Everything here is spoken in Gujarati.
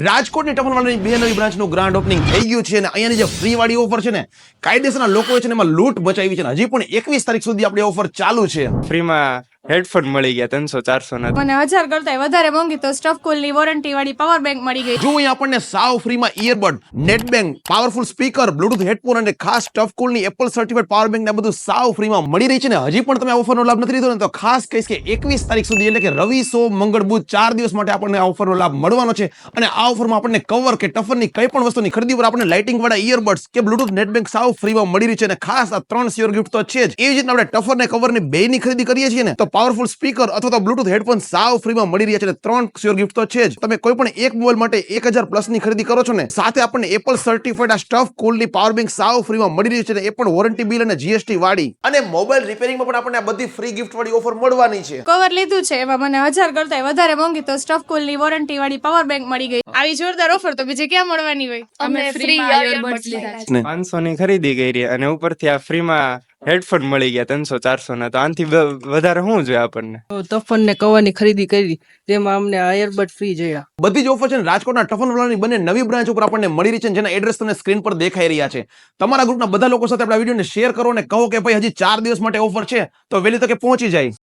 રાજકોટની ટફનવાળાની બે નવી બ્રાન્ચનું ગ્રાન્ડ ઓપનિંગ થઈ ગયું છે અને અહીંયાની જે ફ્રી વાળી ઓફર છે ને કાયદેસરના લોકો છે ને એમાં લૂંટ બચાવી છે ને હજી પણ 21 તારીખ સુધી આપણી ઓફર ચાલુ છે. ફ્રીમાં હેડફોન મળી ગયા 300-400 ના. મને 1000 કરતા વધારે મોંઘી તો સ્ટફ કુલની વોરંટી વાળી પાવર બેંક મળી ગઈ. જો અહીંયા આપણને સાવ ફ્રીમાં earbud, net bank, powerful speaker, bluetooth headphone અને ખાસ ટફ કુલની એપલ સર્ટિફાઈડ પાવર બેંક ને બધું સાવ ફ્રીમાં મળી રહી છે ને હજી પણ તમે આ ઓફરનો લાભ નથી લીધો ને તો ખાસ કહીશ કે 21 તારીખ સુધી એટલે કે રવિ, સોમ, મંગળ, બુધ 4 દિવસ માટે આપણને આ ઓફરનો લાભ મળવાનો છે. અને આ ઓફરમાં આપણને કવર કે ટફરની કઈ પણ વસ્તુની ખરીદી પર આપણને લાઇટિંગ વાળા ઇયરબડ્સ કે બ્લુટૂથ નેટ બેંક સાવ ફ્રીમાં મળી રહી છે અને ખાસ આ 3 શ્યોર ગિફ્ટ તો છે જ. એવી જ રીતના આપણે ટફર ને કવર ની બેયની ખરીદી કરીએ છીએ ને તો પાવરફુલ સ્પીકર અથવા તો બ્લુટૂથ હેડફોન સાવ ફ્રીમાં મળી રહ્યા છે અને 3 શ્યોર ગિફ્ટ તો છે જ. તમે કોઈ પણ એક મોબાઈલ માટે 1000 પ્લસ ની ખરીદી કરો છો ને સાથે આપણને એપલ સર્ટિફાઈડ આ સ્ટફ કુલની પાવર બેંક સાવ ફ્રીમાં મળી રહી છે અને એ પણ વોરંટી બિલ અને જીએસટી વાળી. અને મોબાઈલ રિપેરિંગમાં પણ આપણને આ બધી ફ્રી ગિફ્ટ વાળી ઓફર મળવાની છે. કવર લીધું છે એમાં મને 1000 કરતા વધારે મોંઘી તો સ્ટફ કુલની વોરંટી વાળી પાવર બેંક મળી ગઈ. આવી જોરદાર ઓફર તો બીજે ક્યાં મળવાની હોય? અમે ફ્રી ઇયરબડ્સ લીધા છે. 500 ની ખરીદી કરી અને ઉપરથી આ ફ્રીમાં હેડફોન મળી ગયા 300-400 ના. તો આનાથી વધારે શું જોઈએ આપણને? ટફન ને કવરની ખરીદી કરી તેમાં અમને આ એરબડ ફ્રી જોયા. બધી જ ઓફર છે ને રાજકોટના ટફનવાળાની બંને નવી બ્રાન્ચ ઉપર આપણને મળી રહી છે જેના એડ્રેસ તમને સ્ક્રીન પર દેખાઈ રહ્યા છે. તમારા ગ્રુપના બધા લોકો સાથે આપણા વિડીયોને શેર કરો અને કહો કે ભાઈ હજી 4 દિવસ માટે ઓફર છે તો વહેલી તકે પહોંચી જાય.